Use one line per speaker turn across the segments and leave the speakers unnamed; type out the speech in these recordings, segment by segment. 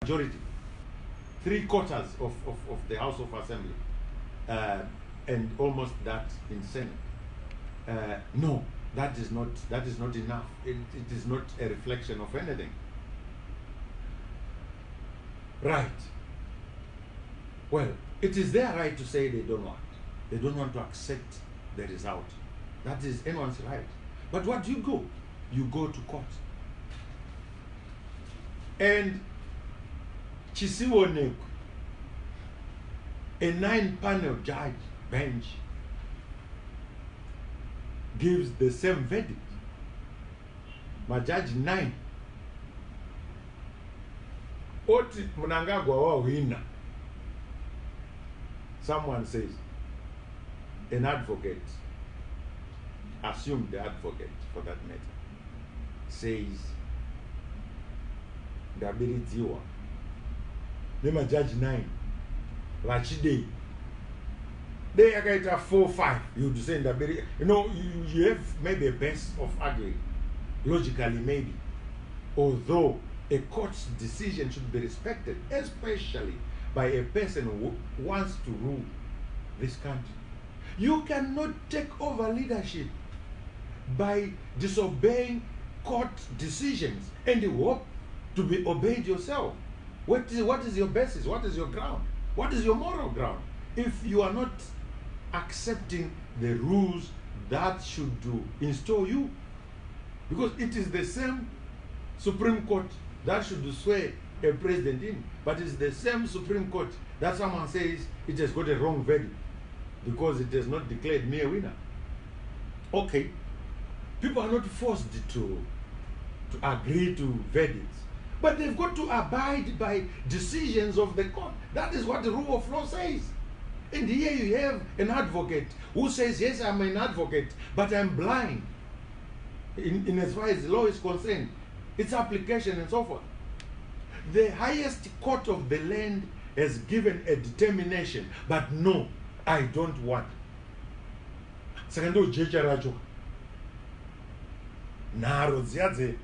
majority, 3/4 of the House of Assembly, and almost that in Senate. No, that is not enough. It is not a reflection of anything. Right. Well, it is their right to say they don't want. They don't want to accept the result. That is anyone's right. But what do you go? You go to court. And Chisiwoneku, a 9-panel judge bench, gives the same verdict. Majaji 9. Oti Mnangagwa wa wina. Someone says, an advocate, assume the advocate for that matter, says, the ability you are. Judge 9. Rachide. They are going to 4-5. You would say that, you know, you have maybe a base of arguing, logically maybe. Although a court's decision should be respected, especially by a person who wants to rule this country. You cannot take over leadership by disobeying court decisions and hope to be obeyed yourself. What is your basis? What is your ground? What is your moral ground? If you are not accepting the rules that should install you, because it is the same Supreme Court that should swear a president in, but it's the same Supreme Court that someone says it has got a wrong verdict because it has not declared me a winner. Okay, people are not forced to agree to verdicts, but they've got to abide by decisions of the court. That is what the rule of law says. And here you have an advocate who says, yes, I'm an advocate, but I'm blind in as far as the law is concerned, its application and so forth. The highest court of the land has given a determination, but no, I don't want. Sekando jecha racho. Naro ziadze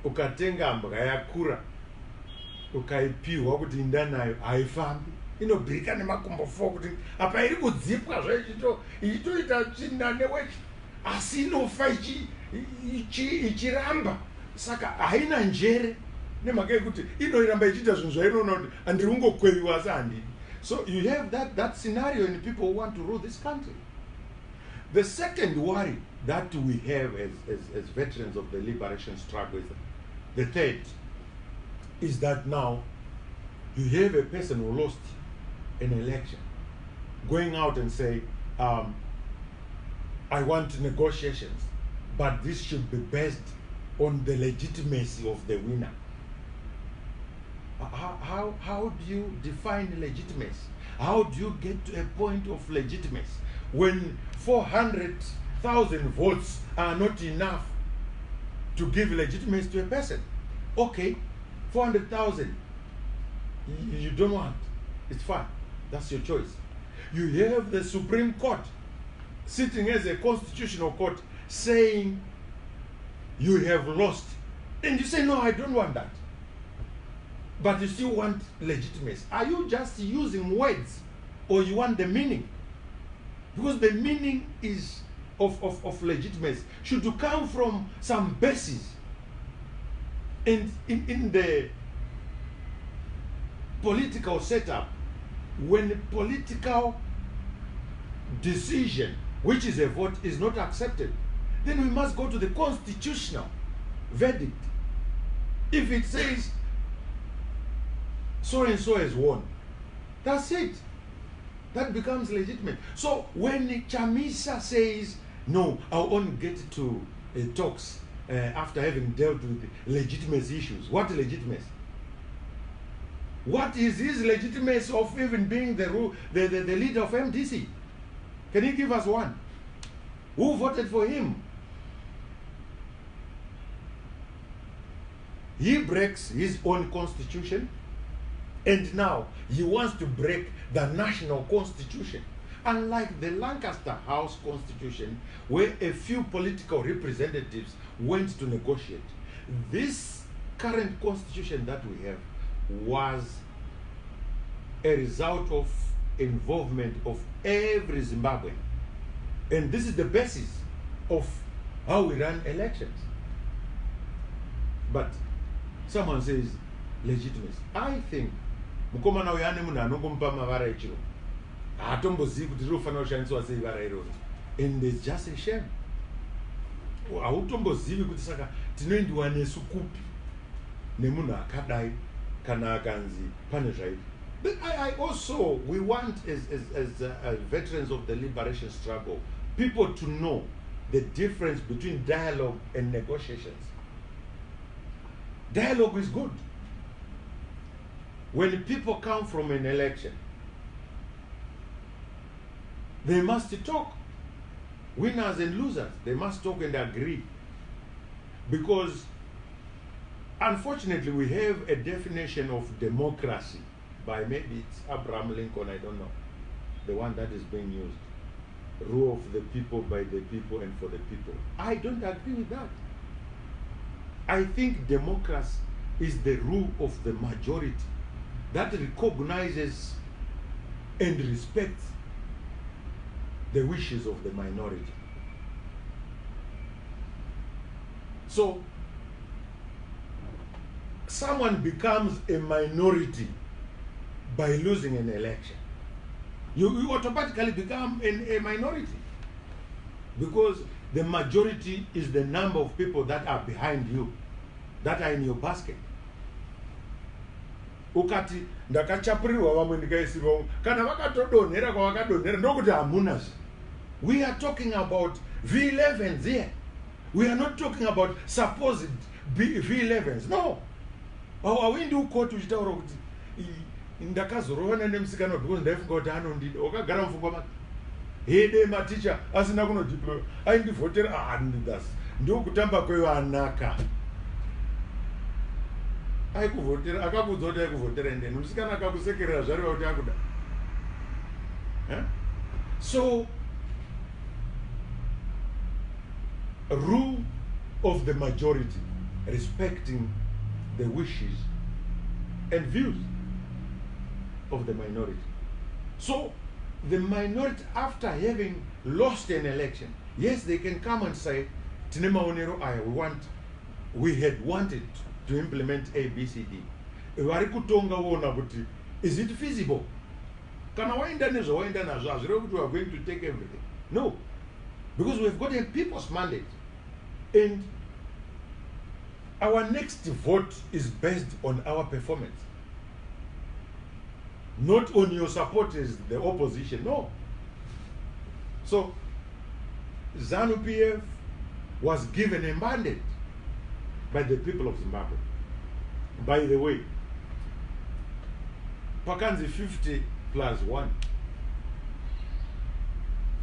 ukatenga mbwa yakura ukaipiwa kuti indanayo haifambi inobhirika nemakumbo 4 kuti apa iri kudzipwa ichitoita chinane wechi asi inofa ichiramba saka haina njere nemhaka yekuti inoramba ichiita zvinhu zvainoona kuti handiri kungokweviwa asi handidi. So you have that scenario in people who want to rule this country. The second worry that we have as veterans of the liberation struggle is the third is that now you have a person who lost an election going out and say, I want negotiations, but this should be based on the legitimacy of the winner. How do you define legitimacy? How do you get to a point of legitimacy when 400,000 votes are not enough to give legitimacy to a person? Okay, 400,000 you don't want, it's fine, that's your choice. You have the Supreme Court sitting as a constitutional court saying you have lost, and you say no, I don't want that, but you still want legitimacy. Are you just using words, or you want the meaning? Because the meaning is of legitimacy should come from some basis. And in the political setup, when a political decision, which is a vote, is not accepted, then we must go to the constitutional verdict. If it says so and so has won, that's it. That becomes legitimate. So when Chamisa says, no, I'll only get to talks after having dealt with legitimacy issues. What legitimacy? What is his legitimacy of even being the leader of MDC? Can you give us one? Who voted for him? He breaks his own constitution, and now he wants to break the national constitution. Unlike the Lancaster House constitution, where a few political representatives went to negotiate, this current constitution that we have was a result of involvement of every Zimbabwean. And this is the basis of how we run elections. But someone says legitimacy. I think mukomana uyane munhu anongompa mavara echiro haatombozivi kuti rinofanira kushandiswa sei vara iroro, and it's just a shame. Hautombozivi kuti saka tinoendiwa nesu kupi nemunhu akadai kana akanzi pane zvaiti. But I also, we want as veterans of the liberation struggle, people to know the difference between dialogue and negotiations. Dialogue is good. When people come from an election, they must talk. Winners and losers, they must talk and agree. Because unfortunately, we have a definition of democracy by maybe it's Abraham Lincoln, I don't know, the one that is being used. Rule of the people, by the people, and for the people. I don't agree with that. I think democracy is the rule of the majority that recognizes and respects the wishes of the minority. So, someone becomes a minority by losing an election. You automatically become a minority, because the majority is the number of people that are behind you, that are in your basket. Ukati ndakachapurirwa vamwe ndikaisirwa kana vakatodonhera kwavakadonhera ndokuti hamunazi. We are talking about V11s here. We are not talking about supposed V11s. No. Hauendi ukoti uchitaura kuti ndakazorovana nemusikana because ndaifunga kuti anondida. Wakagara mupfungwa make. Hede maticha asina kunodeploy. Aindivhotera handidasi. Ndokutamba kwevanaka. Aikuvhotera, akakudza kuti aikuvhotera endeni. Musikana akakusekerera zvariva kuti akuda. So, a rule of the majority, respecting the wishes and views of the minority. So, the minority, after having lost an election, yes, they can come and say, Tinemaonero aya, we had wanted to implement A, B, C, D. Is it feasible? We are going to take everything. No. Because we've got a people's mandate. And our next vote is based on our performance. Not on your supporters, the opposition. No. So, ZANU-PF was given a mandate by the people of Zimbabwe. By the way, pakanzi 50 plus 1.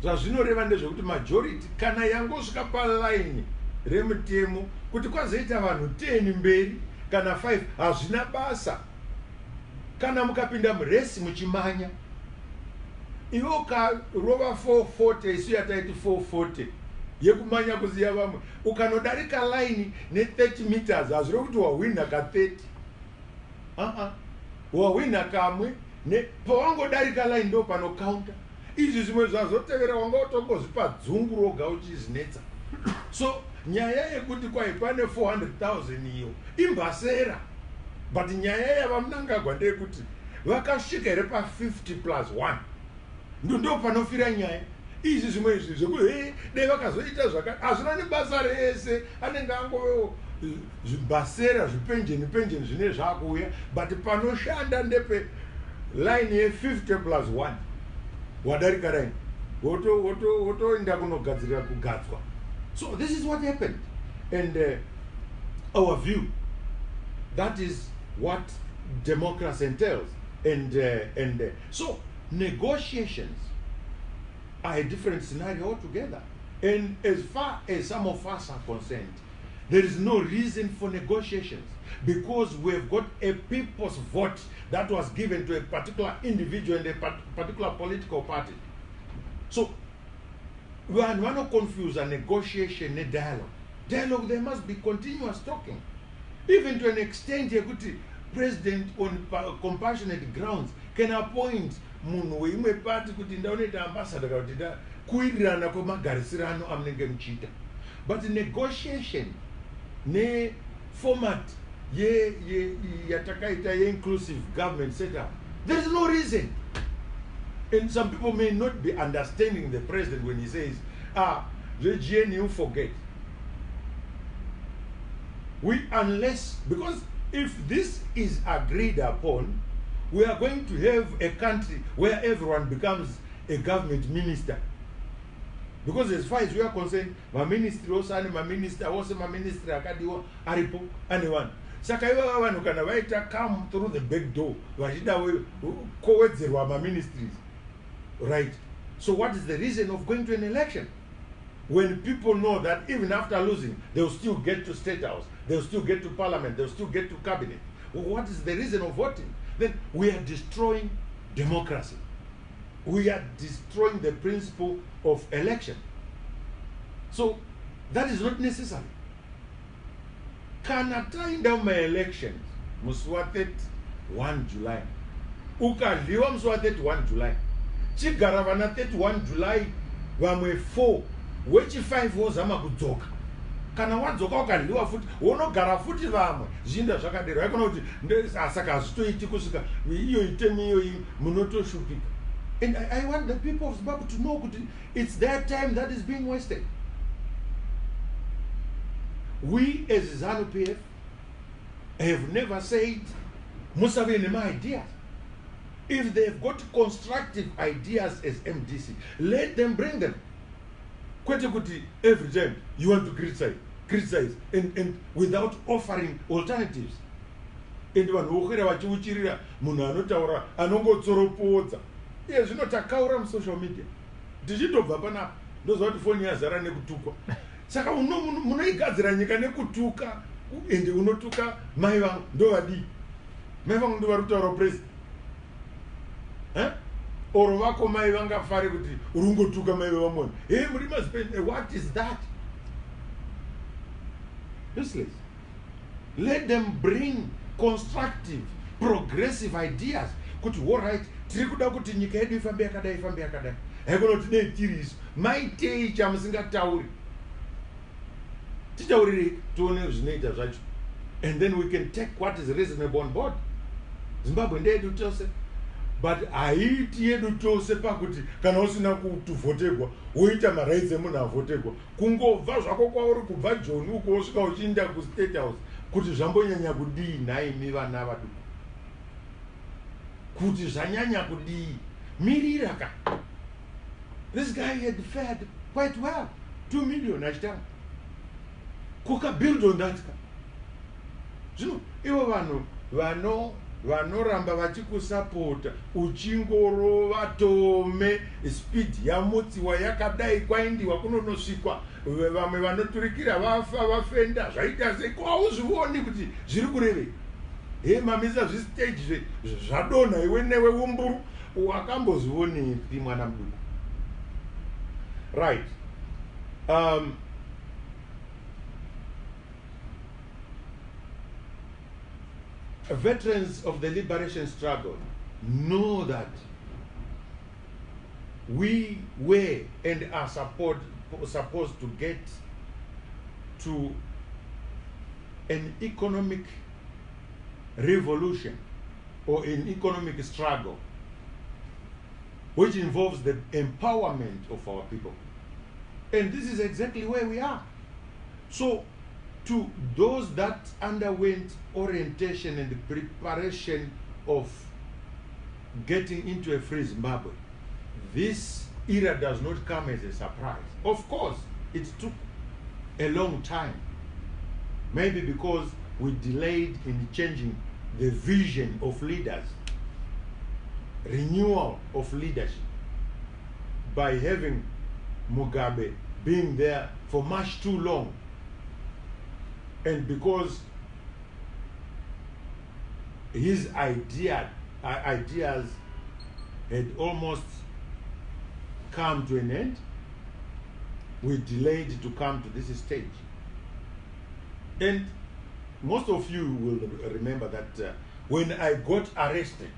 Zvazvinoreva ndezvekuti majority kana yangosvika paline remutemo kuti kwazoita vanhu 10 mberi kana 5 hazvina basa. Kana mukapinda muresi muchimanya iwe ukarova 440 isu yataiti 440 yekumanya kuziya vamwe ukanodarika line ne30 meters hazviro kuti wawina ka30 wawina kamwe pawangodarika line ndo panocounta. Izvi zvimwe zvazotevera wanga utongozvipa dzungu roga uchizinetsa. So nyaya yekuti kwai pane 400,000 iyo imbasera, but nyaya yavamunangagwa ndeyekuti vakasvika here pa50 plus 1 ndo panofira nyaya. Izvi zvimwe izvi zvekuti dai vakazoita zvakati hazvina nebasa rese, anenge angovewo zvibasera zvipenjeni zvine zvakuuya, but panoshanda ndepe line ye50 plus 1 wadarika line wotoenda kunogadzirira kugadzwa. So this is what happened, and our view, that is what democracy entails, and so negotiations are a different scenario altogether. And as far as some of us are concerned, there is no reason for negotiations, because we've got a people's vote that was given to a particular individual and a particular political party. So, when one confuse a negotiation and dialogue, there must be continuous talking. Even to an extent, president on compassionate grounds can appoint munhu weimwe party kuti ndaunoita ambassador kana kuti kuwirirana kwemagarisirano amunenge muchiita. But negotiation ne-format yatakaita ye-inclusive government setup, there is no reason. And some people may not be understanding the president when he says, the GNU forget. Because if this is agreed upon, we are going to have a country where everyone becomes a government minister. Because as far as we are concerned, my ministry also and my minister also my ministry akadiwa aripo anyone. Saka iwa wanu kana waita come through the back door. Wajida we kowedzerwa my ministries. Right. So what is the reason of going to an election? When people know that even after losing, they'll still get to State House, they'll still get to Parliament, they'll still get to Cabinet. Well, what is the reason of voting? Then we are destroying democracy. We are destroying the principle of election. So that is not necessary. Can I tie down my elections? Muswatet 1 July. Ukaliwa Muswatet 1 July. Chigaravana 1 July. Vamwe 4. Wechi 5 was amakudzoka. Kana wadzoka ukaliwa futi. Unogara futi vamwe. Zvinda zvakadero. Haikona kuti asaka hazvitoiti kusvika iyo itemi iyo munotoshupika. And I want the people of Zimbabwe to know that it's their time that is being wasted. We as ZANU-PF have never said Musaveni my ideas. If they've got constructive ideas as MDC, let them bring them. Every time you want to criticize and without offering alternatives. And one who vachiuchirira munhu anotaura anongotsoropodza. Yes, zvinotakaura musocial media. Tichitobva panapa ndozva kuti foni yazara nekutukwa. Saka munoigadzira nyika nekutuka ende unotuka mai vangu ndovadii. Mai vangu ndovari kutaura president. Oro vako mai vangafare kuti urungotuka mai vevamona. Hey, murima spend. What is that? Useless. Let them bring constructive, progressive ideas. Kuti all right, tiri kuda kuti nyika yedu ifambe yakadai. Haikona kuti dei tiri isu. Maitei chamusingatauri. Titaurire tione zvinoita zvacho. And then we can take what is reasonable on board. Zimbabwe ndeyedu tose. But haiti yedu tose pakuti kana usina kutovhotegwa woita marights emunhu avhotegwa. Kungobva zvako kwauri kubva Joni uko wosvika uchienda kuState House kuti zvambonyanya kudii nhai mi vana vaduku. Kuti zvanyanya kudii. Mirira ka. This guy had fared quite well. 2 million achitanga. Kuka build on that. Zvino ivo vanhu vanoramba vachikusapota uchingorova tome speed yamutsiwa yakadai kwaindiwa kunonosvikwa vamwe vanoturikira vafa vafenda zvaita sei kwauzvioni kuti zviri kurevei. Mamisa zvistage zvadonha iwe newe umburu wakambozvioni kuti mwana muduku. Right. Veterans of the liberation struggle know that we were and are supposed to get to an economic revolution or an economic struggle which involves the empowerment of our people. And this is exactly where we are. So to those that underwent orientation and preparation of getting into a free Zimbabwe, this era does not come as a surprise. Of course, it took a long time. Maybe because we delayed in changing the vision of leaders, renewal of leadership, by having Mugabe being there for much too long. And because his ideas had almost come to an end, we delayed to come to this stage. And most of you will remember that When I got arrested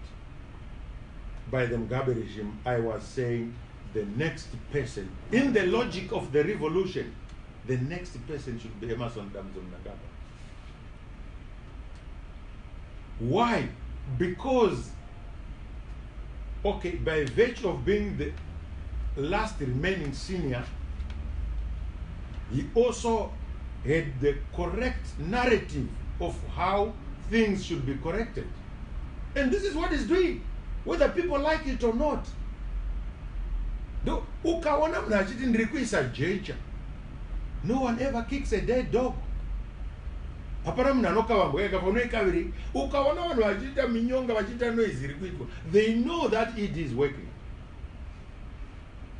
by the Mugabe regime, I was saying the next person, in the logic of the revolution, the next person should be Emmerson Mnangagwa. Why? Because, okay, by virtue of being the last remaining senior, he also had the correct narrative of how things should be corrected. And this is what he's doing, whether people like it or not. No one ever kicks a dead dog. They know that it is working.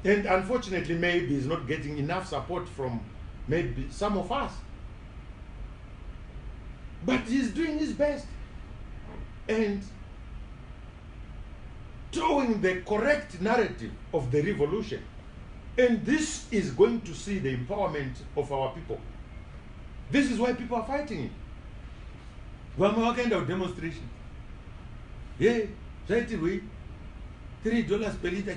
And unfortunately, maybe he's not getting enough support from maybe some of us. But he's doing his best and towing the correct narrative of the revolution. And this is going to see the empowerment of our people. This is why people are fighting him. What kind of demonstration? Yeah, $3 per liter.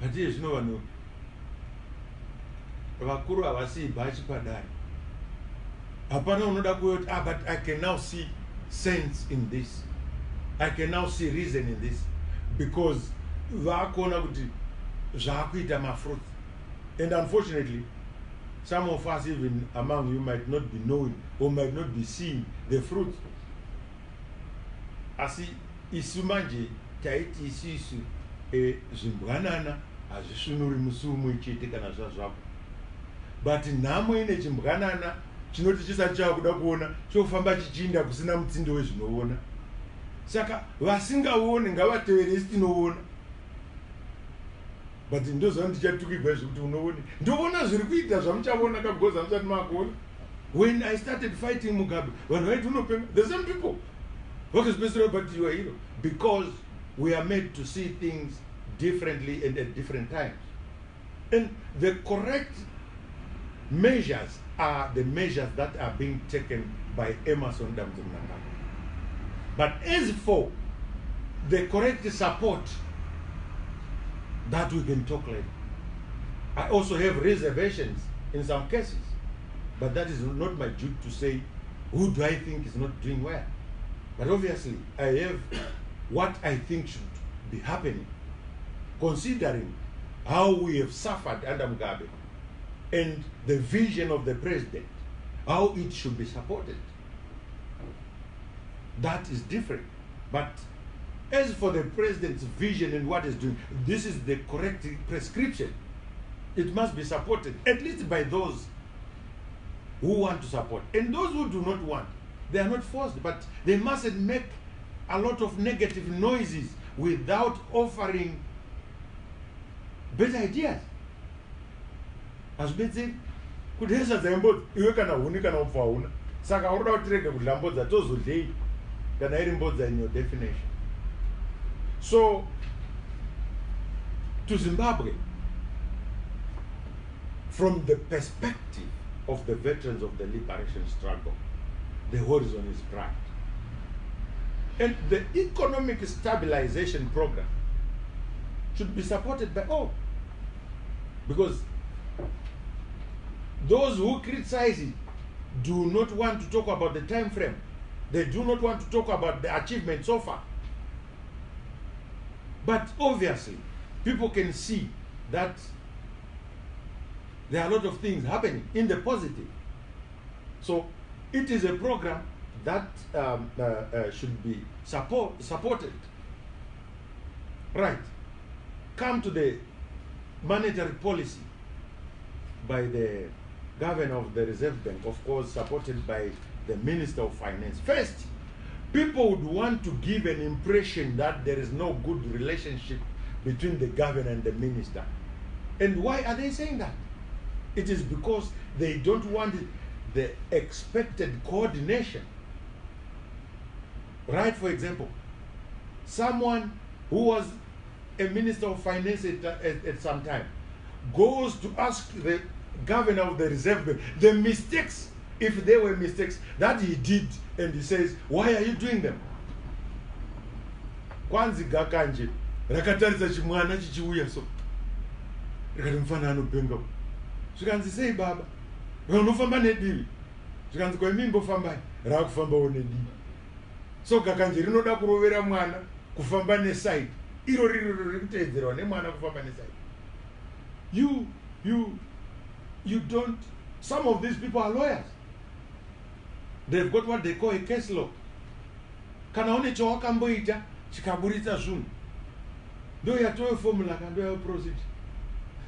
But there's no one. But I can now see sense in this. I can now see reason in this. Because and unfortunately, some of us even among you might not be knowing or might not be seeing the fruit. Asi isumanje taiti isisu zimbwanana azvisunuri musumu ichete kana zvazvako. But nhamo ine chimbwanana chinoti chisati chakuda kuona chofamba chichinda kusina mutsindo wezvinoona. Saka vasingaoni ngavatevere isitinoona. But ndozva ndichatukirwa zvekuti unoone ndoona zviri kuita zvamuchaona kagoza musati makuona. When I started fighting Mugabe, the same people but you are hero, because we are made to see things differently and at different times. And the correct measures are the measures that are being taken by Emmerson Mnangagwa. But as for the correct support, that we can talk later. I also have reservations in some cases, but that is not my duty to say who do I think is not doing well. But obviously, I have what I think should be happening, considering how we have suffered under Mugabe and the vision of the president, how it should be supported. That is different. But as for the president's vision and what he's doing, this is the correct prescription. It must be supported, at least by those who want to support. And those who do not want, they are not forced, but they mustn't make a lot of negative noises without offering better ideas. As Betsy could have said, you can have one, Saka or trigger with Lambos that those who day can I in your definition. So, to Zimbabwe, from the perspective of the veterans of the liberation struggle, the horizon is bright. And the economic stabilization program should be supported by all. Because those who criticize it do not want to talk about the time frame. They do not want to talk about the achievement so far. But obviously, people can see that there are a lot of things happening in the positive. So it is a program that should be supported. Right. Come to the monetary policy by the governor of the Reserve Bank, of course, supported by the Minister of Finance. First, people would want to give an impression that there is no good relationship between the governor and the minister. And why are they saying that? It is because they don't want the expected coordination. Right, for example, someone who was a minister of finance at some time goes to ask the governor of the Reserve Bank the mistakes if there were mistakes that he did, and he says, why are you doing them? Kwanzi gakanje rakatarisa chimwana chichiuya so rikati mufana anopenga zvikanzi sei baba unofamba nedivi zvikanzi kwa mimbo fambai rakufambawo nedivi. So gakanje rinoda kurovera mwana kufamba neside iro riri kutedzerwa nemwana kufamba neside. You don't. Some of these people are lawyers. They've got what they call a case law. Kana one chawakamboita chikaburitsa zvinhu ndo yatove formula kando yayo procedure.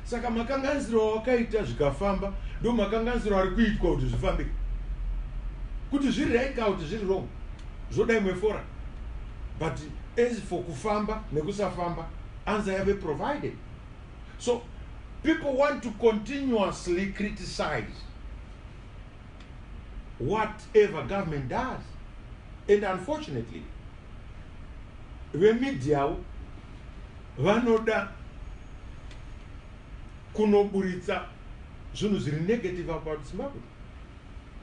Saka makanganziro wakaita zvikafamba ndo makanganziro ari kuitwa kuti zvifambike. Kuti zviri right kuti zviri wrong zvoda imwe fora. But as for kufamba nekusafamba, answer have provided. So people want to continuously criticize whatever government does. And unfortunately, the media vanoda kunoburitsa zvinhu zviri negative about Zimbabwe.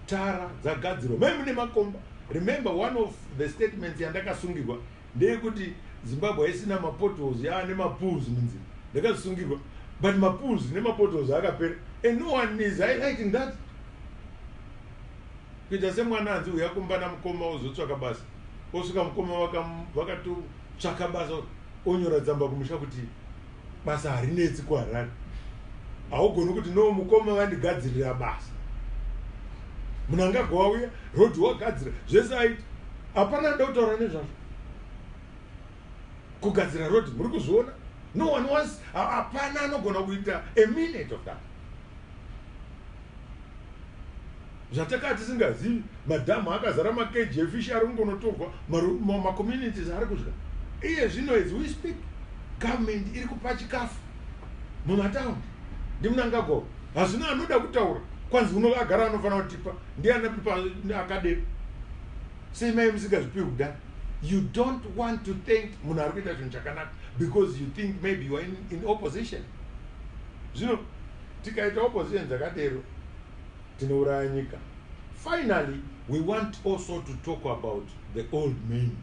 Tara dzagadzirwa meme nemakomba. Remember, one of the statements yandakasungirwa ndeyekuti Zimbabwe isina mapotholes yaane mapools munzira. Ndakasungirwa, but mapools nemapotholes akapera, and no one is highlighting that. Kuita semwana anzi uya kumbana mukoma uzotsvaka basa, osvika mukoma vakatotsvaka basa onyora tsamba kumusha kuti basa harinetsi kuHarare. Haugoni kuti no mukoma vandigadzirira basa. Munhu angagwa uya rodhi wagadzira zvese aita, hapana nda kutaura nezvazvo. Kugadzira rodhi muri kuzviona, no one wants, hapana anogona kuita a minute of that. Zvatakati tisingazivi, madhamu akazara makeji efishi ari kungonotorwa, macommunities ari kudya. Iye zvino as we speak, government iri kupa chikafu mumataundi. Ndimuna angagwa, hazvina anoda kutaura. Kwanzi unogara anofanira kutipa, ndianapipa akadero. Sei mai musingazvipiwi kudhara. You don't want to think munhu ari kuita zvinhu chakanaka because you think maybe you are in opposition. Zvino tikaita opposition dzakadero tinouraya nyika. Finally, we want also to talk about the old men,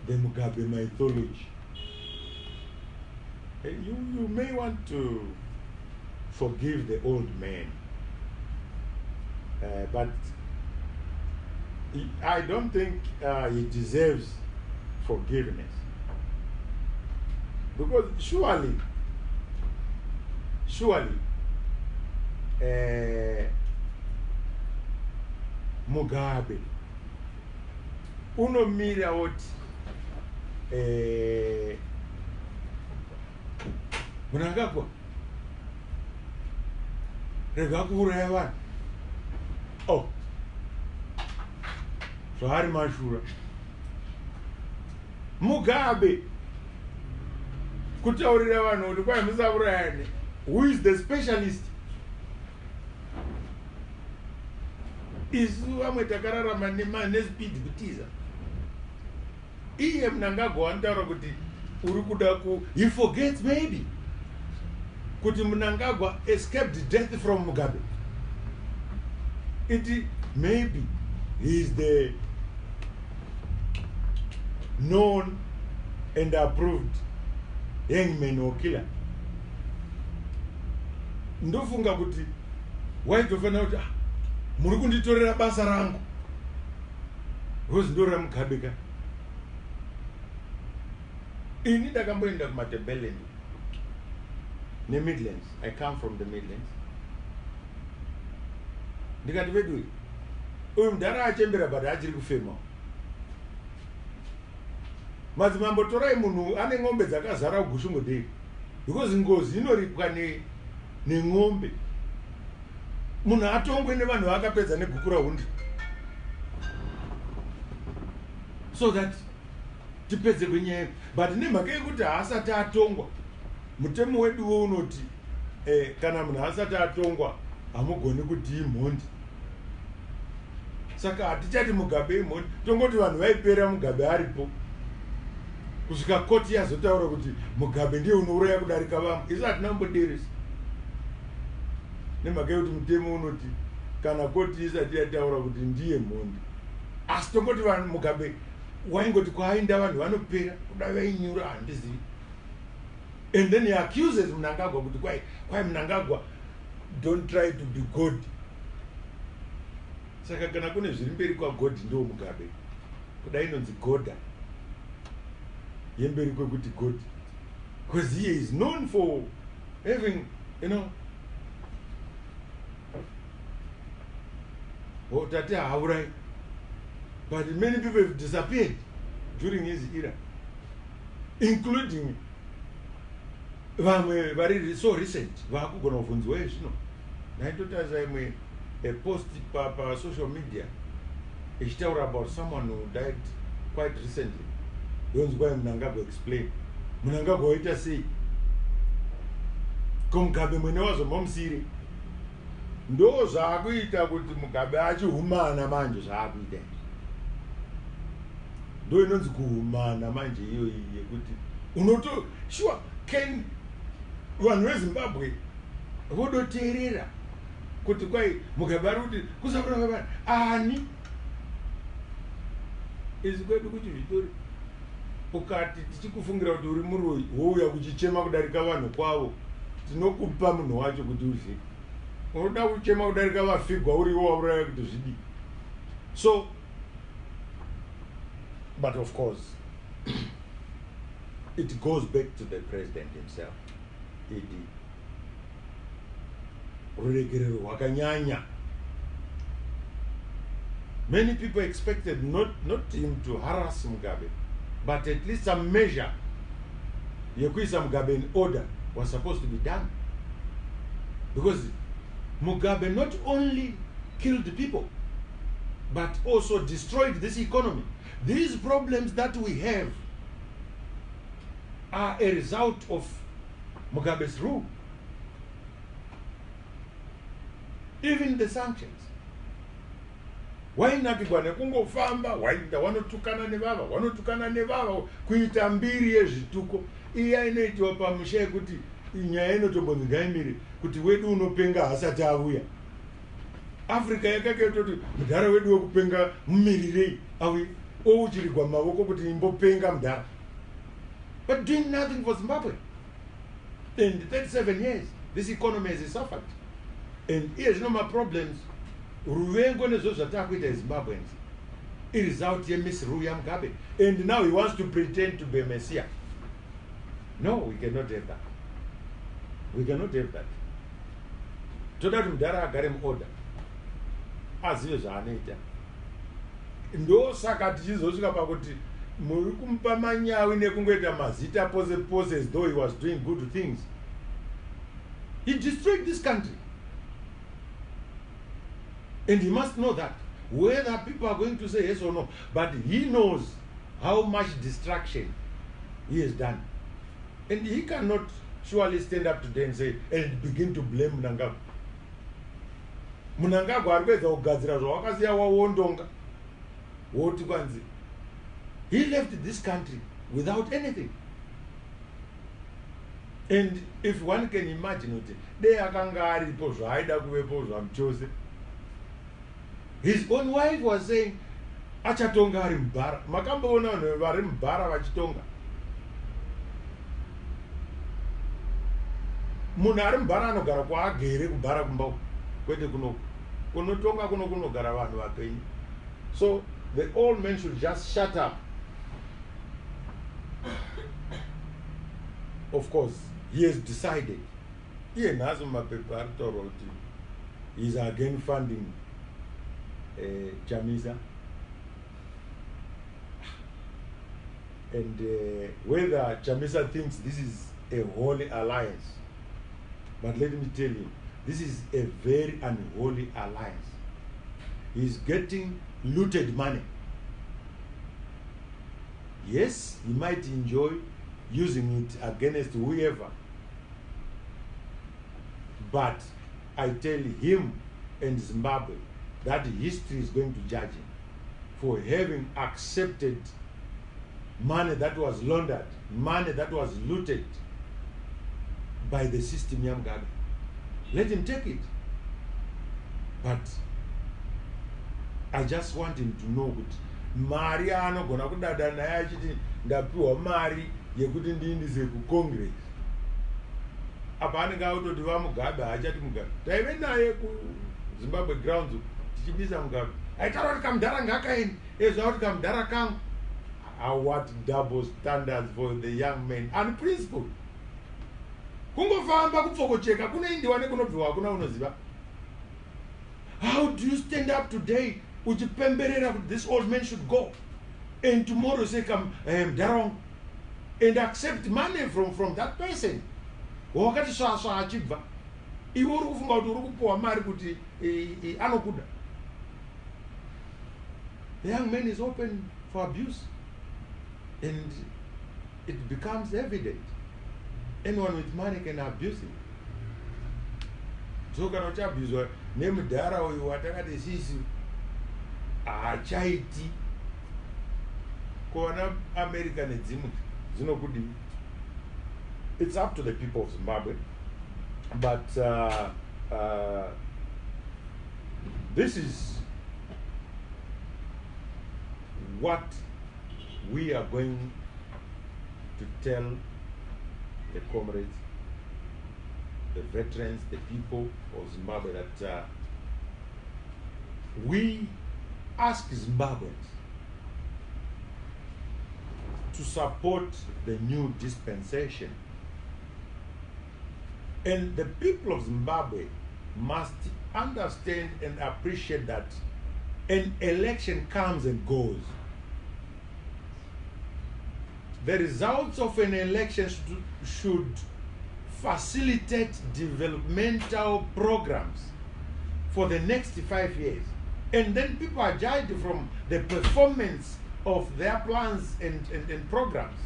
the Mugabe mythology. You may want to forgive the old man, but I don't think he deserves forgiveness, because surely Mugabe unomira oti munangakwa rega kuuraya vanhu. Oh, zvaari mashura. Mugabe kutaurira vanhu kuti kwai musaurayane. Who is the specialist? Isu vamwe takararama nespeed kutiza. Iye Mnangagwa anotaura kuti uri kuda he forgets maybe kuti Mnangagwa escaped death from Mugabe. Maybe he is the known and approved hangman or killer. Ndofunga kuti waitofanira kuti muri kunditorera basa rangu rozi ndora Mugabe ka. Ini ndakamboenda kuMatabeleland neMidlands. I come from the Midlands. Ndikati vedui uyu mudhara achembera but achiri kufema. Madzimambo torai munhu ane ng'ombe dzakazara kuGushungodei, because ngozi inoripwa neng'ombe. Munhu atongwe nevanhu vakapedza negukura hundi, so that tipedze kwenyaya. But nemhaka yekuti haasati atongwa, mutemo weduwo unoti kana munhu haasati atongwa hamugoni kuti imhondi. Saka hatichati Mugabe imhondi, tongoti vanhu vaipera Mugabe aripo kusvika koti yazotaura kuti Mugabe ndiye unouraya kudarika vamwe. Isu hatina kumboderesa nemhaka yekuti mutemo unoti kana koti isati yataura kuti ndiye mhondi. Asi tongoti vanhu Mugabe waingoti kwainda vanhu vanopera kuda vainyura handizivi. And then he accuses Mnangagwa kuti kwai Mnangagwa don't try to be God. Saka kana kune zviri mberi kwaGod ndo Mugabe. Kuda inonzi Goda. Yemberi kwekuti God. Because he is known for having, Tate Haurai. But many people have disappeared during his era, including very so recent. Vakugona vunzwa zvino. Naitotaza a post pa social media ichitaura about someone who died quite recently. Donzwa Mnangagwa explain. Mnangagwa waita sei? Mugabe mwene wazombomusiri. Ndo zvakuita kuti Mugabe achihumana manje zvakuita. Ndo inonzi kuhumana manje iyo yekuti sure can vanhu veZimbabwe vodoteerera kuti kwai Mugabe ari kuti kusapura vanhu ani izi kwedu kuchizvitori ukati tichikufungira kuti uri muroi wouya kuchichema kudarika vanhu kwavo tinokupa munhu wacho kuti uzvike. Unoda kuchema kudarika vafigwa uriwo wauraya kuti zvidi. So but of course it goes back to the president himself. Ruregerero wakanyanya. Many people expected not him to harass Mugabe, but at least some measure yekuisa Mugabe in order was supposed to be done. Because Mugabe not only killed people, but also destroyed this economy. These problems that we have are a result of Mugabe's rule. Even the sanctions. Wainakigwa nekungofamba, wainda wanotukana nevava, kuita mbiri yezvituko. Iya inoitwa pamusha yekuti nyaya inotombonzi ngaimire kuti wedu unopenga hasati auya. Africa yakakaita kuti mudhara wedu wekupenga mumirirei auye ouchirigwa mavoko kuti imbopenga mudhara. But doing nothing for Zimbabwe. In 37 years, this economy has suffered. And here's no more problems. Ruvengo nezvo zvatakuita Zimbabweans. It is out here misrule ya Mugabe. And now he wants to pretend to be a messiah. No, we cannot have that. We cannot have that. Toda kuti mudhara agare muorder. Azive zvaanoita. Ndosaka tichizosvika pakuti muri kumupa manyawi nekungoita mazita pose as though he was doing good things. He destroyed this country. And he must know that, whether people are going to say yes or no, but he knows how much destruction he has done. And he cannot surely stand up today and say, and begin to blame Mnangagwa. Mnangagwa arikuedza kugadzira zvawakasiya wawondonga. Woti kwanzi. He left this country without anything. And if one can imagine it, they akanga aripo zvaida kuvepo zvamuchose. His own wife was saying, achatonga ari mubhara. Makamboona vanhu vari mubhara vachitonga. Munhu ari mubhara anogara kwaagere kubhara kumba kwete kunotonga kunogara vanhu vapenyu. So the old men should just shut up. Of course, he has decided. He has mumapepa aritaura kuti he is again funding Chamisa. And whether Chamisa thinks this is a holy alliance, but let me tell you, this is a very unholy alliance. He's getting looted money. Yes, he might enjoy using it against whoever, but I tell him and Zimbabwe that history is going to judge him for having accepted money that was laundered, money that was looted by the system Mugabe. Let him take it. But I just want him to know kuti mari anogona kudada naye achiti ndapiwa mari yekuti ndiindise kucongress apa anenge autoti vamugabe haachati mugabe taive naye kuzimbabwe grounds tichibisa mugabe aitaura kuti kamudhara ngakaeni ezva kuti kamudhara kangu. What double standards for the young men unprincipled. Kungofamba kupfokocheka kunoindiwa nekunobviwa hakuna unoziva. How do you stand up today uchipemberera kuti this old man should go and tomorrow say come mudhara and accept money from that person wakati swaswa achibva iwe uri kufunga kuti uri kupiwa mari kuti anokuda. The young man is open for abuse and it becomes evident. Anyone with money can abuse him. So kana uchabhizwa nemudhara uyu watakati sisi hachaiti kuona America nedzimwe dzinokudi. It's up to the people of Zimbabwe, but this is what we are going to tell the comrades, the veterans, the people of Zimbabwe, that we ask Zimbabweans to support the new dispensation. And the people of Zimbabwe must understand and appreciate that an election comes and goes. The results of an election should facilitate developmental programs for the next 5 years. And then people are judged from the performance of their plans and programs.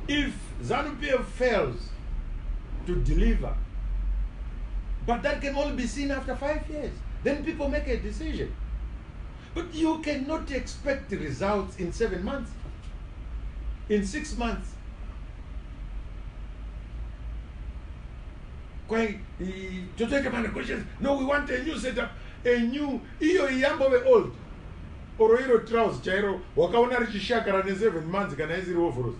If ZANU-PF fails to deliver, but that can only be seen after 5 years, then people make a decision. But you cannot expect the results in 7 months, in 6 months. To take a questions. No, we want a new setup, a new old. Or hero trousers, chairo, wakaona richishakara ne 7 months kana iziri overalls.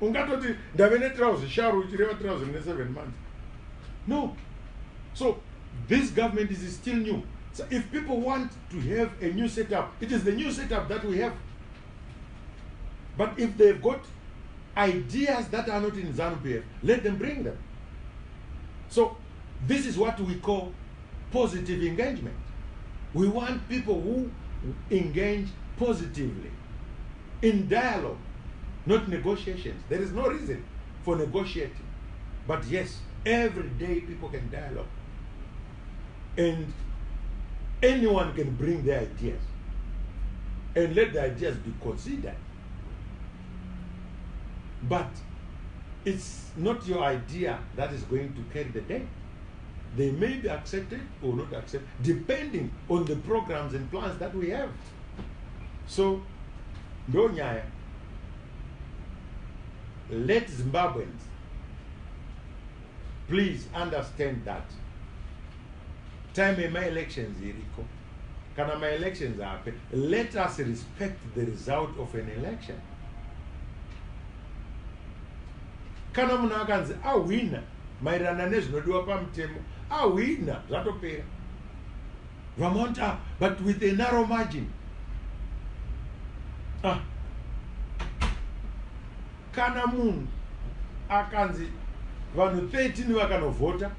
Ungatoti ndavene trousers, sharu uchireva trousers ne 7 months. No. So this government is still new. So if people want to have a new setup, it is the new setup that we have. But if they've got ideas that are not in ZANU-PF, let them bring them. So this is what we call positive engagement. We want people who engage positively in dialogue, not negotiations. There is no reason for negotiating. But yes, every day people can dialogue. And anyone can bring their ideas. And let the ideas be considered. But it's not your idea that is going to carry the day. They may be accepted or not accepted, depending on the programs and plans that we have. So, no nyaya. Let Zimbabweans please understand that time my elections iriko. Kana my elections happen. Let us respect the result of an election. Kana munhu akanzi awina maererano nezvinodiwa pamutemo awina zvatopera. Vamont but with a narrow margin. Kana munhu akanzi vanhu 13 vakanovhota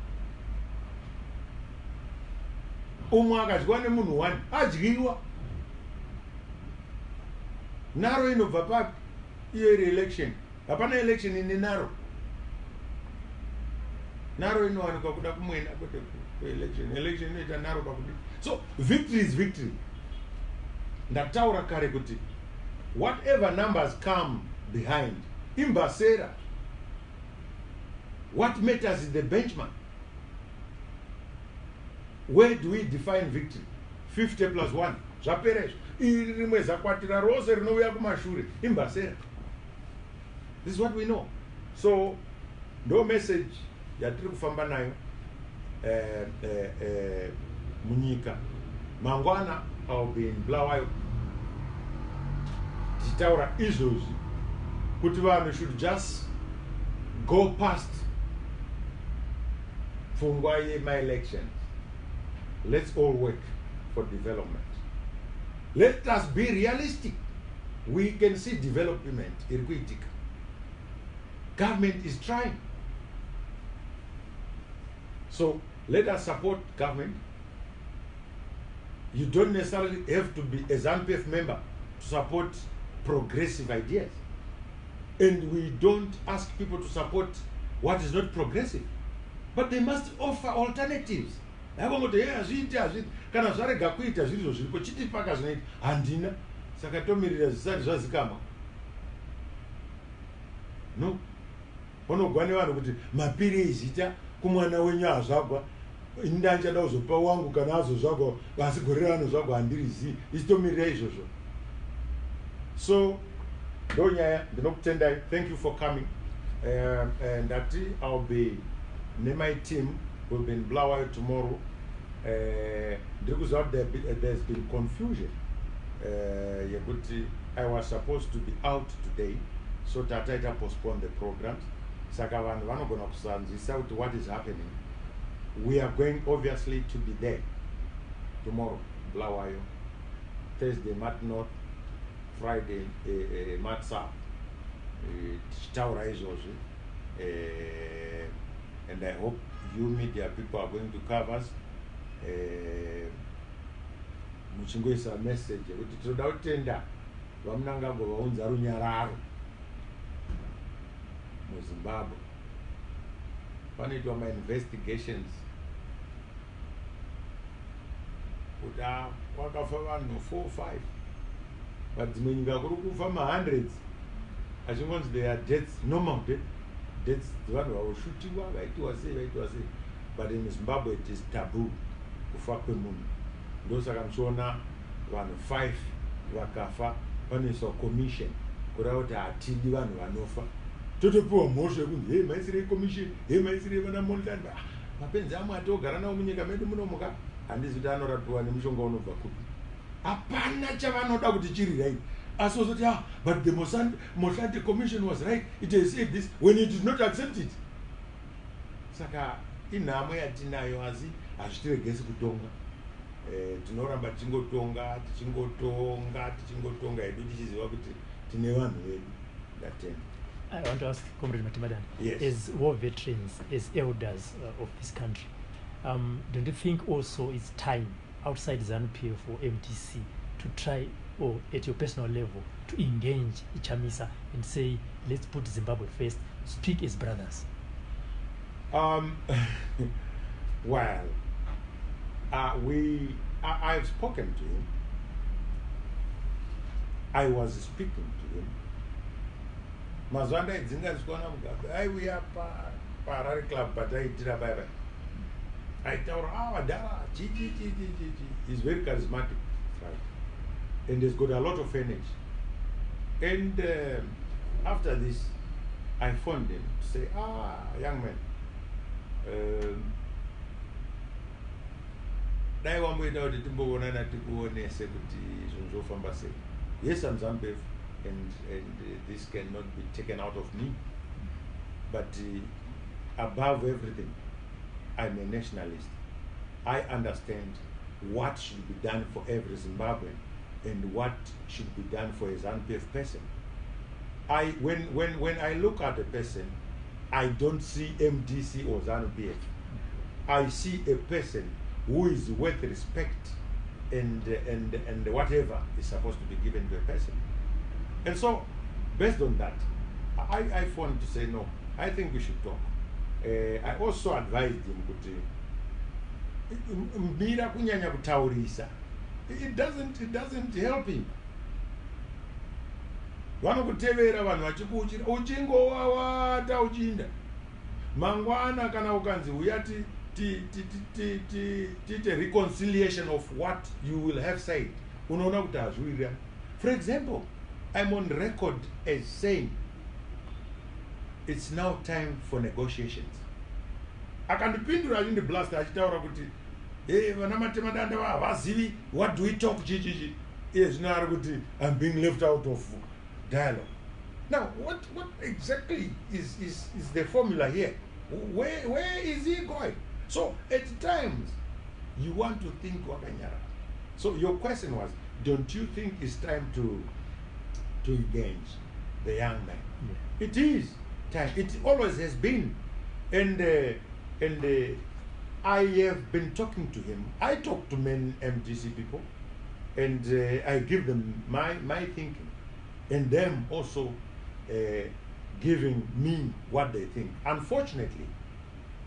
umwe akadyiwa nemunhu 1 adyiwa. Naro inobva papi? Iyo election. Hapana election ine naro. Naro inowanikwa kuda kumwena kwete election. Election inoita naro pakudi. So victory is victory. Ndataura kare kuti whatever numbers come behind imbasera. What matters is the benchmark. Where do we define victory? 50 plus 1. Zvaperesha. Iri rimwe zakwatira rose rinouya kumashure imbasera. This is what we know. So, no message yatiri kufamba nayo munyika mangwana I'll be in Bulawayo tichitaura izvozvi kuti vanhu should just go past pfungwa yema-elections. Let's all work for development. Let us be realistic. We can see development iri kuitika. Government is trying. So let us support government. You don't necessarily have to be a ZANU-PF member to support progressive ideas. And we don't ask people to support what is not progressive. But they must offer alternatives. Kana zvarega kuita zvirizvo zviripo chitipaka zvinoita handina saka tomirira zvisati zvazikama. No. Vanogwa nevanhu kuti mapiri ezita kumwana wenyu azvagwa ndachada kuzopa wangu kana azozvagwa asi gore ranozvagwa handirizivi isitomirira izvozvo. So ndonyaya ndinokutendai. Thank you for coming. And I'll be my team will be in Bulawayo tomorrow. There's been confusion. I was supposed to be out today, so Tataita postponed the programs. Sakavan vanogona kusanzisa kuti what is happening. We are going obviously to be there tomorrow, Bulawayo, Thursday, Mat North, Friday, Mat South, Chitaura izvozvi. And I hope you media people are going to cover us. Muchingoisa message kuti tinoda kutenda vamunanga vaunza runyararo muZimbabwe. Panoitwa ma-investigations kuti kwakafa vanhu 4-5 but dzimwe nyika kuri kufa ma-hundreds achingonzi there are deaths, normal deaths vanhu vavoshutiwa vaitiwa sei. But in Zimbabwe it is taboo kufa kwemunhu. Ndosaka muchiona vanhu 5 vakafa panoiswa commission kureva kuti hatidi vanhu vanofa. Totopiwa mhosva yekunzi hei maisirei commission, hei maisirei vana Mondlane. Mapenzi amwe atogara nawo munyika medu munomuka handizi kuti anorapiwa nemushonga unobva kupi. Hapana chavanoda kuti chiri right. As also, but the Mossad Commission was right. It has said this when it did not accept it. Saka inhamo yatinayo asi hazvitiregesi kutonga. Tinoramba tichingotonga hedu tichiziva kuti tine vanhu vedu.
I want to ask Comrade Matemadanda,
yes,
as war veterans, as elders of this country, don't you think also it's time outside ZANU-PF or MTC to try, or at your personal level, to engage Chamisa and say, let's put Zimbabwe first, speak as brothers?
Well, I've spoken to him. I was speaking to him. Mazwanda idzinga zikona mugabe. Aiuya Harare Club but aitira bye bye. Aitaura wadara chichi. He's very charismatic, right? And he's got a lot of energy. And after this, I phoned him to say, young man, dai wamboenda kuti timboonana tikuonese kuti zvinhu zvofamba sei. Yes, I'm ZANU-PF, and this cannot be taken out of me. But above everything, I'm a nationalist. I understand what should be done for every Zimbabwean and what should be done for a ZANU-PF person. When I look at a person, I don't see MDC or ZANU-PF. I see a person who is worth respect and whatever is supposed to be given to a person. And so, based on that, I phoned to say, no, I think we should talk. I also advised him, mbira kunyanya kutaurisa. It doesn't help him. Vanokutevera vanhu vachikuuchira uchingowawata uchinda. Mangwana kana ukanzi uya tite reconciliation of what you will have said. Unaona kuti hazviwira. For example, I'm on record as saying it's now time for negotiations. Akandipindura in the blast achitaura kuti Hon Matemadanda havazivi, what do we talk chichichi? Yes, now I'm being left out of dialogue. Now, what exactly is the formula here? Where is he going? So at times you want to think wakanyara. So your question was, don't you think it's time to engage the young man? Yeah. It is time. It always has been, and I have been talking to him. I talk to many MDC people, and I give them my thinking, and them also giving me what they think. Unfortunately,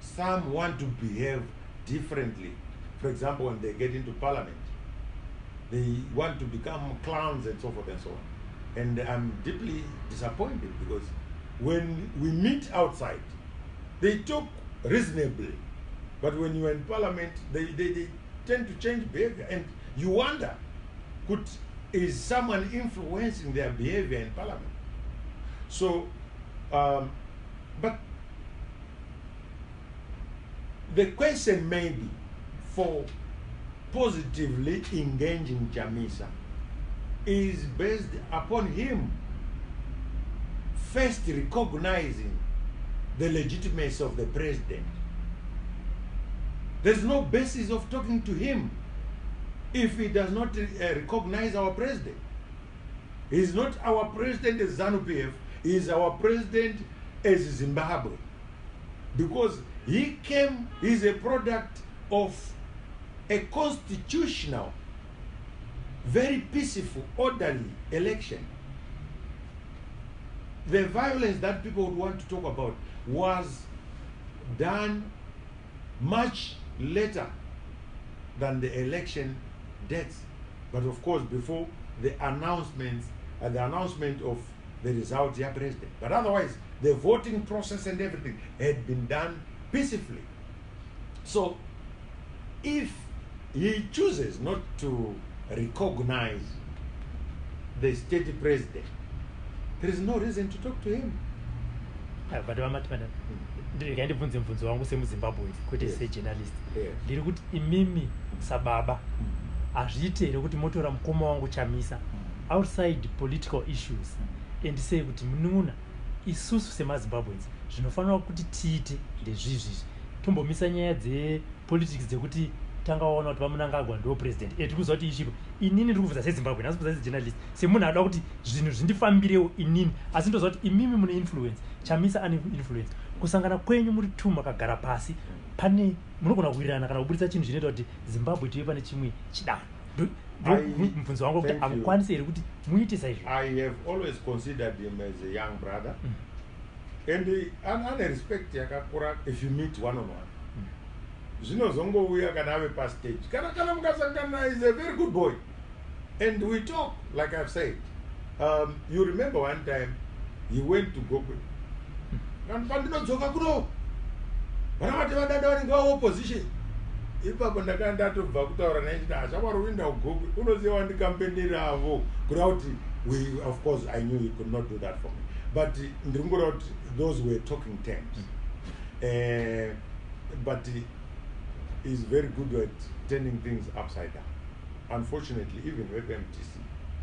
some want to behave differently. For example, when they get into parliament, they want to become clowns and so forth and so on. And I'm deeply disappointed, because when we meet outside, they talk reasonably, but when you're in parliament, they tend to change behavior, and you wonder, is someone influencing their behavior in parliament? So, but the question may be for positively engaging Chamisa is based upon him first recognizing the legitimacy of the president. There's no basis of talking to him if he does not recognize our president. He's not our president as ZANU-PF, he's our president as Zimbabwe. Because he's a product of a constitutional, very peaceful, orderly election. The violence that people would want to talk about was done much later than the election dates. But of course, before the announcement of the result, dear president. But otherwise, the voting process and everything had been done peacefully. So, if he chooses not to recognize the state president, there is no reason to talk to him.
But ndikandibvunze mubvunzo wangu semuzimbabwe kwete sejournalist ndiri kuti imimi sababa hazviiti here kuti motora mukoma wangu Chamisa outside political issues endisei kuti munun'una isusu semazimbabweans zvinofanira kuti tiite ndezvizvizvi tombomisa nyaya dzepolitics dzekuti tangaona kuti vamunangagwa ndo president tiri kuziva kuti ishipo inini ndiri kubvunza sezimbabwe nhasi kubvunza sejournalist semunhu ada kuti zvinhu zvindifambirewo inini asi ndoziva kuti imimi mune influence Chamisa ane influence kusangana kwenyu muri two makagara pasi pane munogona kuwirirana kana kuburitsa chinhu zvinoita kuti Zimbabwe tive pane chimwe chidanho mubvunzo wangu kuti amukwanisi here kuti muite saizvo.
I have always considered him as a young brother and ane respect yakakura if you meet one on one. Zvinozongouya kana ave pastage kana mukasangana, is a very good boy and we talk like I've said. You remember one time he went to Gogwe and pandinodzoka kuno Hon Matemadanda vanenge opposition ipapo ndakanda tobva kutaura naye chiti ashakwari uenda kugogwe unoziva wandikampenera avo kuda kuti of course I knew he could not do that for me, but ndiri kungoreva kuti those were talking terms. But he's very good at turning things upside down. Unfortunately, even with MTC,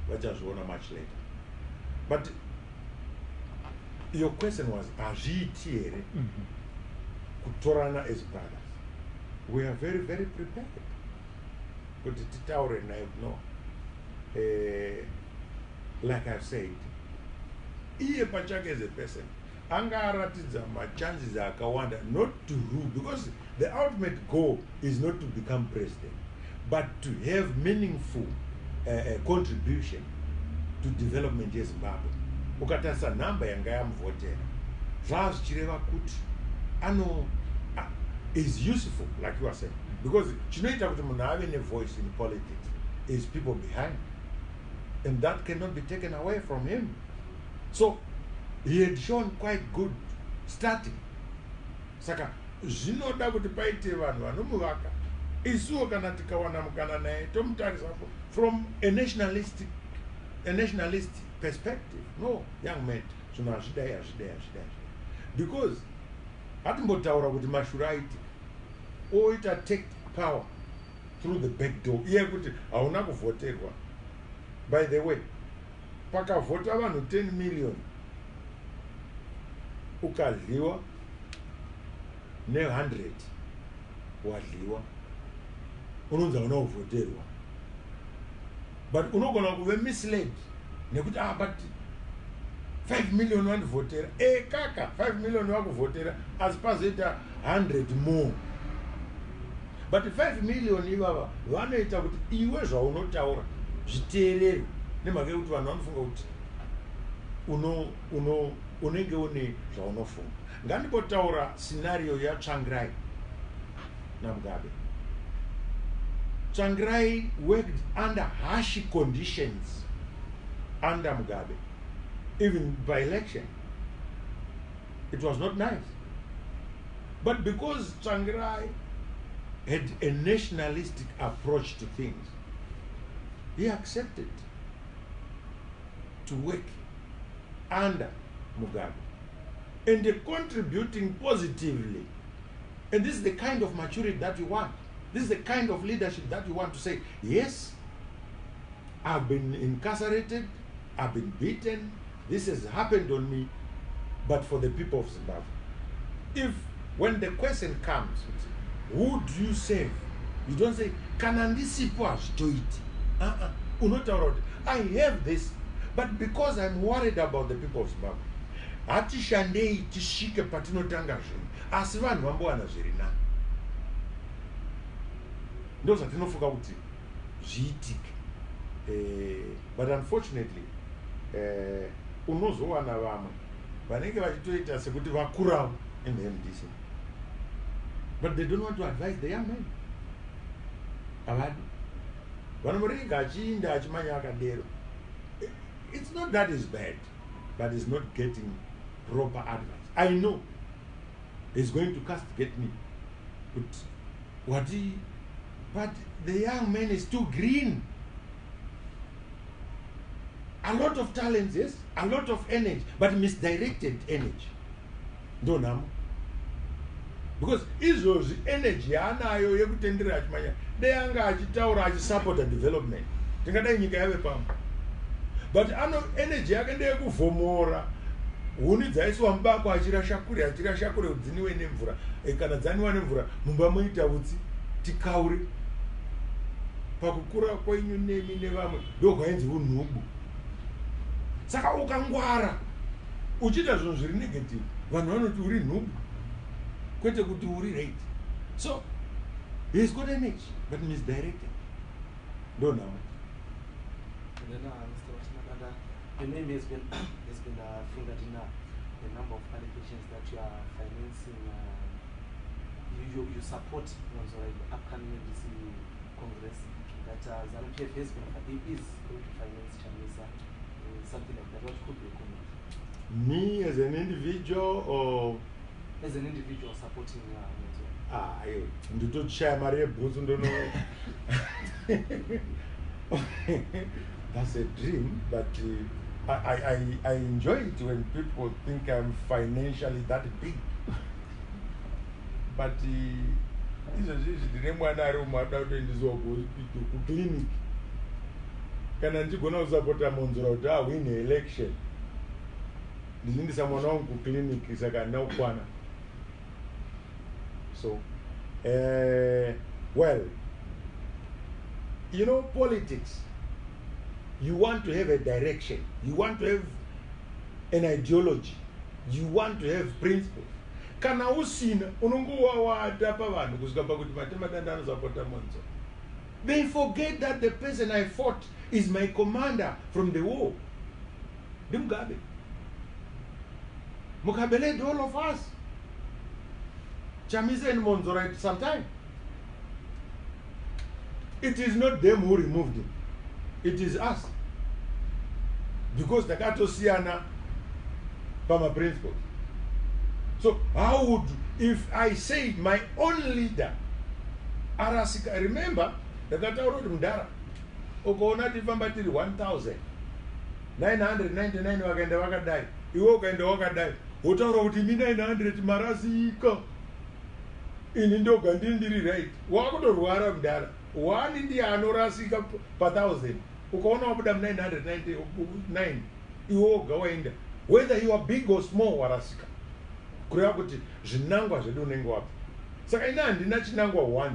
vachazviona much later. But your question was, azviiti here kutorana as brothers? We are very, very prepared. Kuti titaure naye no. Like I've said, iye pachake as a person, anga aratidza machances akawanda not to rule, because the ultimate goal is not to become president, but to have meaningful contribution to development yeZimbabwe. Ukatarisa nhamba yanga yamuvhotera zvava zvichireva kuti is useful, like you are saying, because chinoita kuti munhu ave nevoice in politics is people behind, and that cannot be taken away from him. So he had shown quite good starting. Saka zvinoda kuti paite vanhu vanomuvaka. Isuwo kana tikawana mukana naye tomutarisa from a nationalistic perspective. No, young man, zvinhu hazvidai. Because hatimbotaura kuti mashura aitika oita take power through the back door. Iye kuti hauna kuvhoterwa. By the way, pakavhota vanhu 10 million. Ukadliwa ne 100 wadliwa. Unonzi hauna kuvhoterwa. But unogona kuve misled nekuti but 5 million vandivhotera. Kaka 5 million vakuvhotera asi pazoita 100 more. But 5 million ivava vanoita kuti iwe zvaunotaura zviteerere nemhaka yekuti vanhu vanofunga kuti unenge une zvaunofunga. Ngandimbotaura scenario yaTsvangirai naMugabe. Tsvangirai worked under harsh conditions under Mugabe. Even by election, it was not nice. But because Tsvangirai had a nationalistic approach to things, he accepted to work under Mugabe and contributing positively. And this is the kind of maturity that you want. This is the kind of leadership that you want to say, yes, I've been incarcerated, I've been beaten, this has happened on me, but for the people of Zimbabwe. If, when the question comes, who do you save? You don't say, Kanandisipo to it. I have this, but because I'm worried about the people of Zimbabwe, hatishandei tishike patinotanga zvinhu asi vanhu vambowana zviri nani. Ndo zvatinofunga kuti zviitike. But unfortunately, unozowana vamwe vanenge vachitoita sekuti vakurawo in the MDC. But they don't want to advise the young men. Avadi. Vanomurega achiinda achimanya akadero. It's not that it's bad, but it's not getting proper advice. I know he's going to castigate me. But the young man is too green. A lot of talents, yes, a lot of energy, but misdirected energy. Don't know. Because izvozvi energy yaanayo yekutendera achimanya deyanga achitaura achisupport development tingadai nyika yave pamwe. But energy yake ndeyekuvhomora huni dzaiswa mubako achirasha kure dziniwe nemvura. Kana dzaniwa nemvura mumba muita utsi tikaure. Pakukura kwenyu nemi nevamwe ndokwainzi unhubu. Saka ukangwara uchita zvinhu zviri negative vanhu vanoti uri nhubu kwete kuti uri right. So he's got energy but misdirected. Don't know.
And then Mr. Matemadanda, your name has been fingered in a number of allegations that you are financing. You support the upcoming MDC Congress. That ZANU-PF has been is going to finance Chamisa, something like that. What could be a comment?
Me as an individual or
as an individual supporting
nditochaya mari yebhutsu ndono. That's a dream, but I enjoy it when people think I'm financially that big. But izvozvi ndine mwana ari umwe ada kutoendeswa kuclinic kana ndigona kusapota monzora kuti awin election ndichiendesa mwana wangu kuclinic saka handina kukwana. So well, you know, politics, you want to have a direction, you want to have an ideology, you want to have principles. Kana usina unongowawata pavanhu kusvika pakuti Matemadanda anozapota monzo. They forget that the person I fought is my commander from the war. Mugabe. Mugabe led all of us. Chamisa and Monzo right sometime. It is not them who removed him. It is us. Because the Katosiana Pama principles. So how would, if I say my own leader, Arasika, remember, the Katauro Mdara, Okona Tivambatiri 1,999 wagenda wakadai, Iwoka and the Wakadai, Otaro Timi 900 Marasika, in Indo Gandindiri, right? Wakoto Ruara Mdara, one ndiye anorasika pa 1000 ukaona wabuda 999 iwoga waenda whether you are big or small warasika kureva kuti zvinangwa zvedu unenge wapi. Saka ina handina chinangwa 1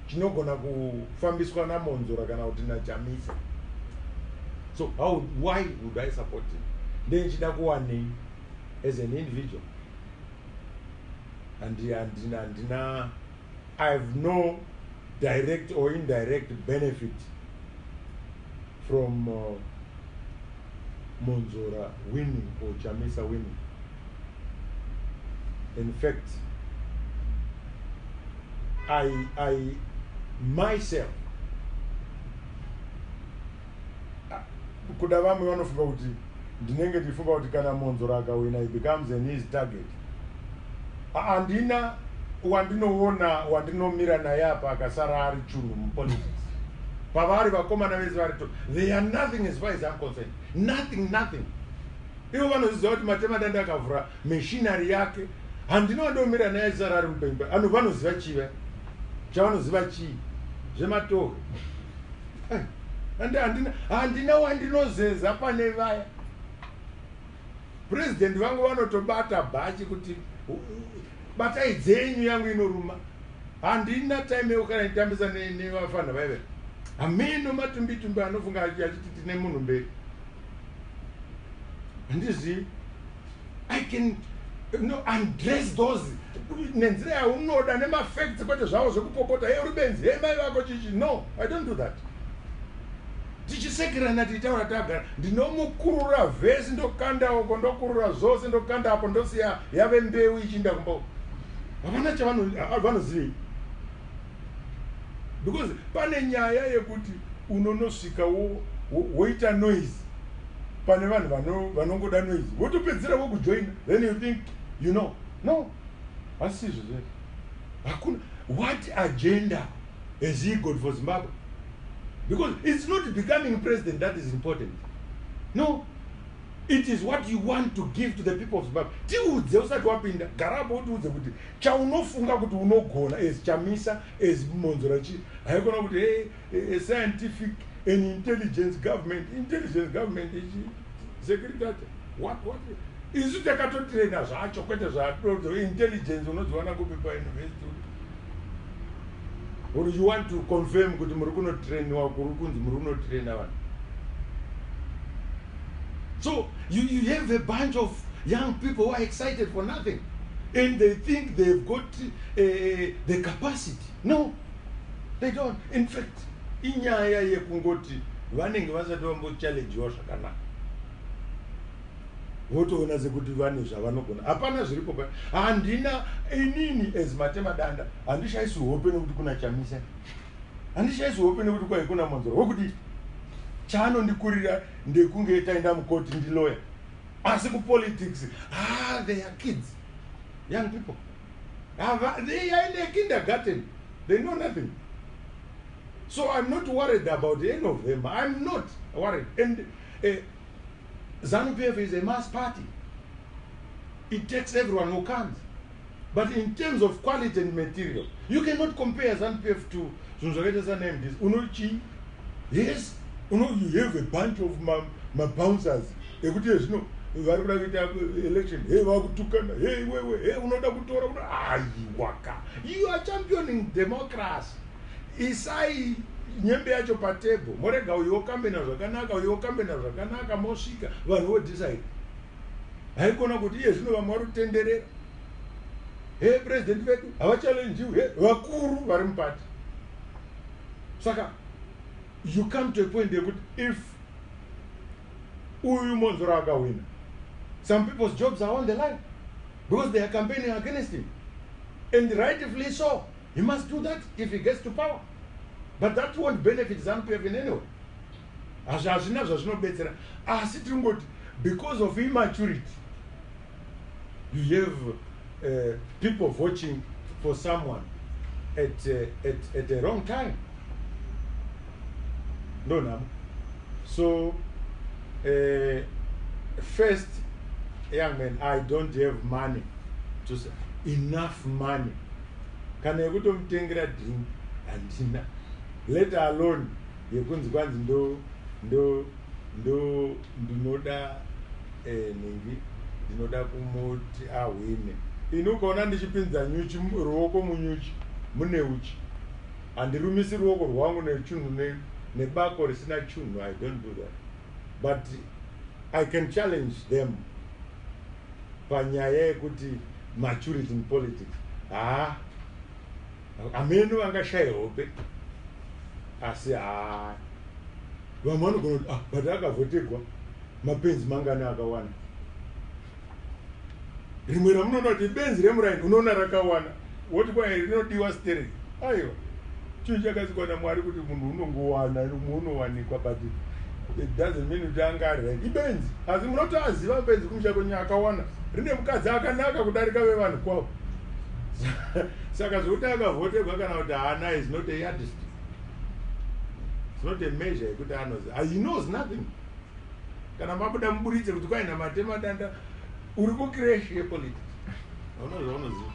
chinogona kufambiswa naMonzora kana kuti naChamisa. So why would I support him? Then chida kuwanei as an individual. And I have no direct or indirect benefit from Monzora winning or Chamisa winning. In fact, I myself kuda vamwe vanofunga kuti ndinenge ndifunga kuti kana Monzora akawina he becomes an easy target. Andina wandinomira naye apa akasara ari chunhu mupolitics. Pavari vakomana vese vari to they are nothing as far as I'm concerned. Nothing. Ivo vanoziva kuti Matemadanda akavhura machinery yake handina wandomira naye sara ari mupenyu. Vanoziva chiva chavanoziva chii zvematowe. Handina wandinozeza pane vaya. President vangu vanotobata bhachi kuti batai dzenyu yangu inoruma. Handina time yekukana nditambisa nevafana vaive. Hamino matumbitumbi anofunga achiti tine munhu mberi. Handizivi. I can undress those nenzira yaunoda nemafacts kwete zvavo zvekupopota hey rubenzi hey mai vako chichi. No, I don't do that. Tichisekerana tichitaura tagara ndinomukurura vhesi ndokanda uko ndokurura zvose ndokanda apo ndosiya yave mbeu ichinda kumbo. Havana chavanozivi. Because pane nyaya yekuti unonosvika woita noise pane vanhu vanongoda noise wotopedzera wokujoina then you think you know. No, asizvo zvese. Hakuna. What agenda has he got for Zimbabwe? Because it's not becoming president that is important. No, it is what you want to give to the people of Zimbabwe. Tiudze usati wapinda garapo utiudze kuti chaunofunga kuti unogona as Chamisa as Monzora chi haikona kuti a scientific and intelligence government ichi secretary what isu takatotraina zvacho kwete zvato intelligence unodziwana kupi pauniversity. Or you want to confirm kuti muri kunotrainiwa kuri kunzi muri kunotraina vanhu. So you have a bunch of young people who are excited for nothing and they think they've got the capacity. No, they don't. In fact, inyaya yekungoti vanenge vasati vambochallengewa zvakanaka votoona sekuti vane zvavanogona. Hapana zviripo pa. Handina inini as Matemadanda handishaisi hope nekuti kuna Chamisa. Handishaisi hope nekuti kwai kuna Monzora. Wokuti chaanondikurira ndekunge taenda mukoti ndi lawyer. Asi kupolitics they are kids, young people. They are in the kindergarten. They know nothing. So I'm not worried about any of them. I'm not worried. And ZANU-PF is a mass party. It takes everyone who comes. But in terms of quality and material, you cannot compare ZANU-PF to Zunzogeta name this. Unochi, yes, you have a bunch of my bouncers. Election. Hey, you are championing democracy. Isai nyembe yacho patebo morega uyokambe na zvakanaka mosvika vanhu vodecide. Haikona kuti iye zvino vamwe vari kutenderera president vedu havachallenjiwe vakuru vari mupati. Saka you come to a point yekuti if uyu Monzora akawina, some people's jobs are on the line because they are campaigning against him, and rightfully so. He must do that if he gets to power. But that won't benefit ZANU-PF in any way. Because of immaturity, you have people voting for someone at the wrong time. No. So, first, young man, I don't have money to say enough money. Kana yekutomutengera drink handina. let alone yekunzi kwanzi ndinoda ningi ndinoda kumuti ahwine. Ini ukaona ndichipinza nyuchi ruoko munyuchi mune uchi handirumisi ruoko rwangu nechunhu nebako risina chunhu. I don't do that, but I can challenge them panyaya yekuti maturity in politics. Ameno angashaya hope asi vamwe vanogona kuti but akavhotegwa mapenzi mangani akawana. Rimwe ramunoona kuti benzi remuraini unoona rakawana woti kwai rinodiwa stereki. Aiwa chinhu chakasikwa naMwari kuti munhu unongowana rumwe unowanikwa, but it doesn't mean kuti anga ari right. Ibenzi asi munotoaziva benzi kumusha kwenye akawana rine mukadzi akanaka kudarika vevanhu kwavo. Saka zvokuti akavhotegwa kana kuti haana is not a yardist. It's not a measure yekuti anoziva. He knows nothing. Kana mabuda muburitse kuti kwaina Matemadanda uri kucrash yepolitics. Unoziva.